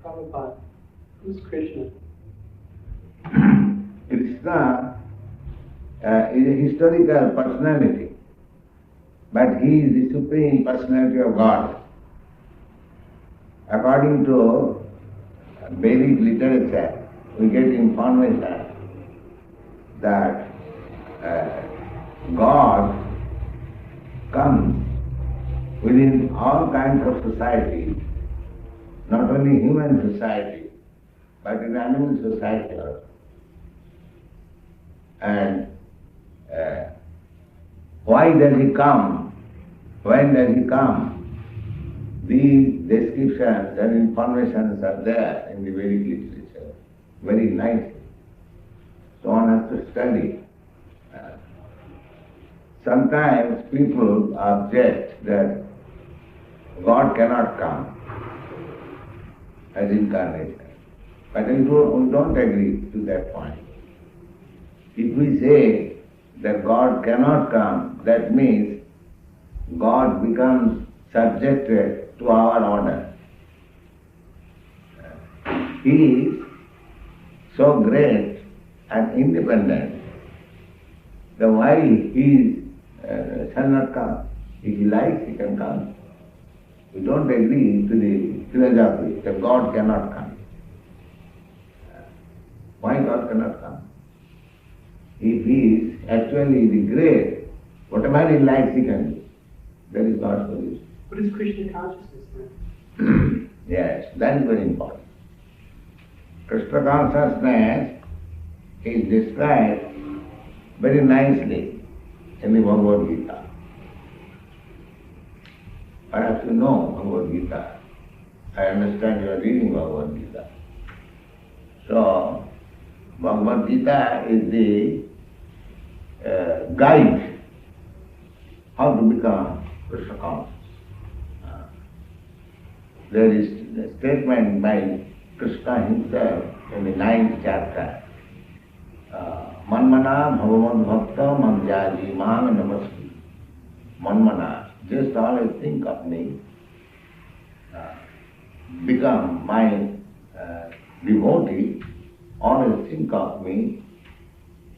Prabhupada, who's Krishna? Krishna is a historical personality, but he is the Supreme Personality of God. According to Vedic literature, we get information that God comes within all kinds of societies, not only human society, but in animal society also. And why does he come? When does he come? These descriptions and informations are there in the Vedic literature, very nicely. So one has to study. Sometimes people object that God cannot come as incarnation. But we don't agree to that point. If we say that God cannot come, that means God becomes subjected to our order. He is so great and independent that why he shall not come? If he likes, he can come. We don't agree to the philosophy that God cannot come. Why God cannot come? If he is actually the great, whatever he likes he can do. That is God's solution. What is Krishna consciousness then? Yes, that is very important. Krishna consciousness is described very nicely in the Bhagavad Gita. Perhaps you know Bhagavad Gita. I understand you are reading Bhagavad Gita. So, Bhagavad Gita is the guide how to become Krishna conscious. There is a statement by Krishna himself in the 9th chapter. Manmana bhavavad bhakta madhyaji mang namaste. Manmana, just always think of me, become my devotee, always think of me,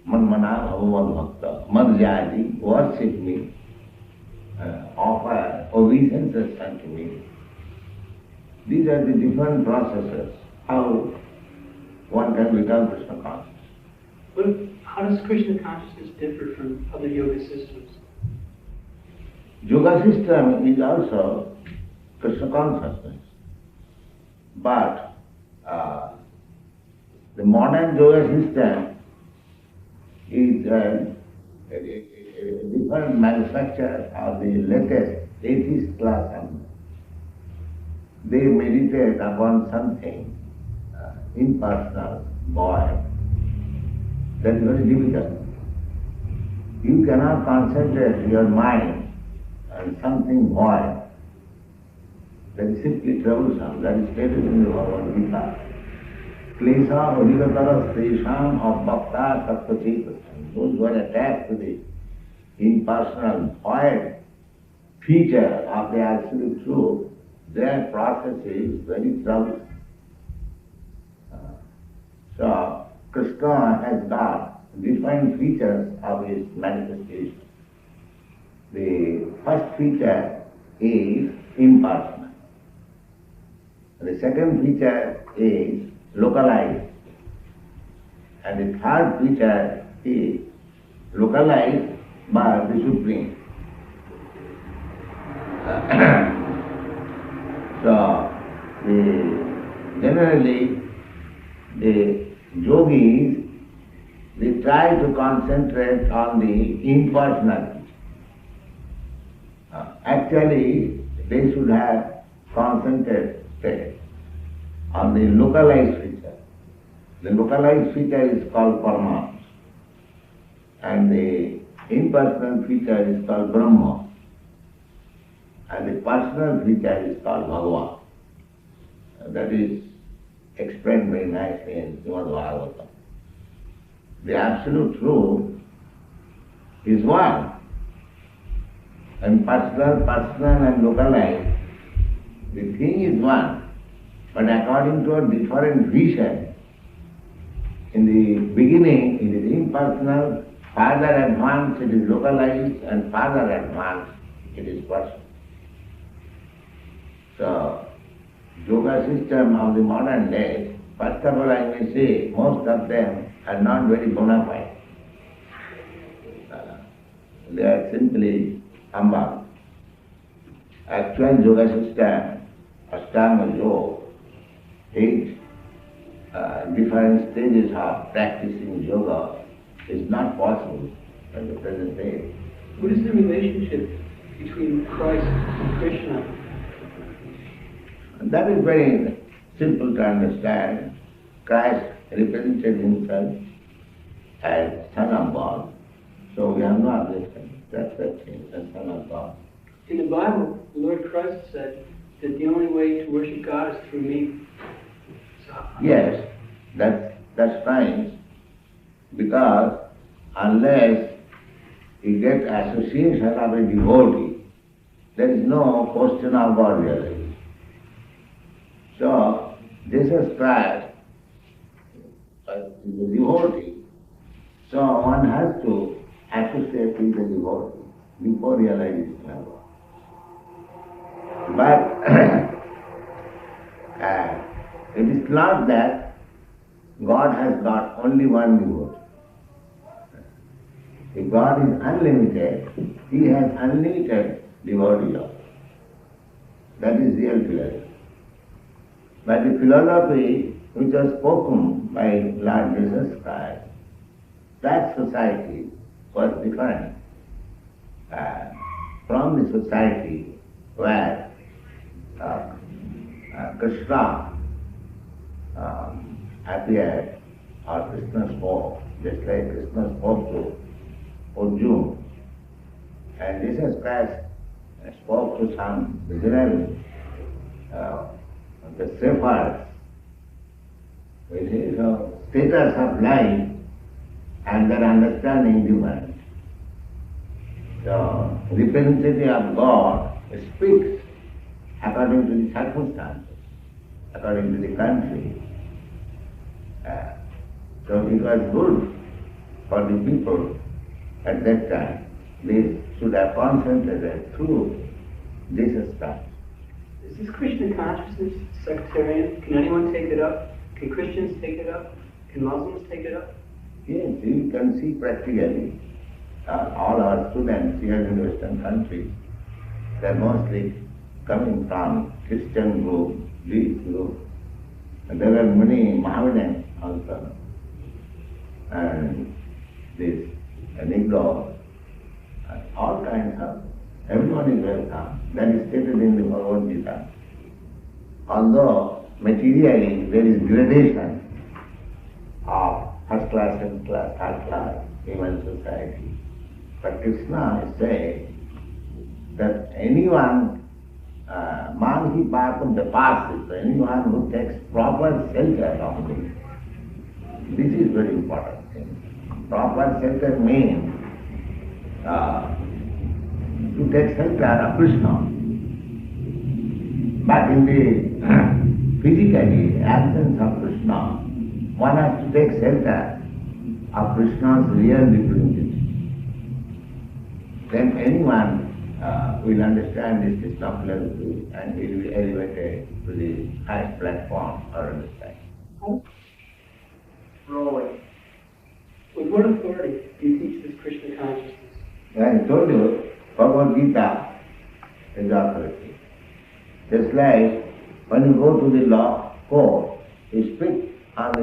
manmana bhavavad bhakta, madhyaji, worship me, offer obeisances unto me. These are the different processes, how one can become Krishna conscious. But how does Krishna consciousness differ from other yoga systems? Yoga system is also Krishna consciousness. But the modern yoga system is a different manufacture of the latest atheist class, and they meditate upon something impersonal, void. That is very difficult. You cannot concentrate your mind on something void. That is simply troublesome. That is stated in the Bhagavad Gita. Klesha odhikataras tesham abhakta sattvachetasam. Those who are attached to the impersonal void feature of the absolute truth, their process is very troublesome. So, Krishna has got different features of his manifestation. The first feature is impersonal. The second feature is localized. And the third feature is localized by the Supreme. So, generally, the yogis, they try to concentrate on the impersonality. Actually, they should have concentrated on the localized feature. The localized feature is called Parama, and the impersonal feature is called Brahma, and the personal feature is called Bhagavan. That is explained very nicely in Srimad Bhagavatam. The absolute truth is one. And personal and localized, the thing is one. but according to a different vision. In the beginning, it is impersonal, further advanced, it is localized, and further advanced, it is personal. So, yoga system of the modern days, first of all I may say, most of them are not very bona fide. They are simply humbug. Actual yoga system, Ashtanga Yoga, 8 different stages of practicing yoga is not possible at the present day. What is the relationship between Christ and Krishna? And that is very simple to understand. Christ represented himself as Son of God, so we have no objection. That's the thing, the Son of God. In the Bible, the Lord Christ said that the only way to worship God is through me. Yes, that's fine, because unless you get association of a devotee, there is no question of God realization. So, Jesus Christ is a devotee, so one has to associate with the devotee before realizing God. But it is not that God has got only one devotee. If God is unlimited, He has unlimited devotees also. That is real philosophy. But the philosophy which was spoken by Lord Jesus Christ, that society was different from the society where Krishna appeared, or Krishna spoke, just like Krishna spoke to Arjuna. And Jesus Christ spoke to some general, the shepherds, with his status of life and their understanding different. The representative of God speaks according to the circumstances, according to the country. So it was good for the people at that time. They should have concentrated through Jesus Christ. Is this Krishna consciousness sectarian? Can anyone take it up? Can Christians take it up? Can Muslims take it up? Yes, you can see practically all our students here in Western countries, they are mostly coming from Christian group, Jewish group, and there are many Mohammedans also, and this Negro, all kinds of, everyone is welcome. That is stated in the Bhagavad Gita. Although materially there is gradation of first class, second class, third class, human society, but Krishna is saying that anyone, man hi path of the past, anyone who takes proper shelter of me. This is very important thing. Proper shelter means to take shelter of Krishna. But in the physically absence of Krishna, one has to take shelter of Krishna's real representation. Then anyone will understand this Krishna philosophy and he will be elevated to the highest platform or understanding. Rolling. With what authority do you teach this Krishna consciousness? I told you, Bhagavad Gita is authority. Just like when you go to the law court, you speak on the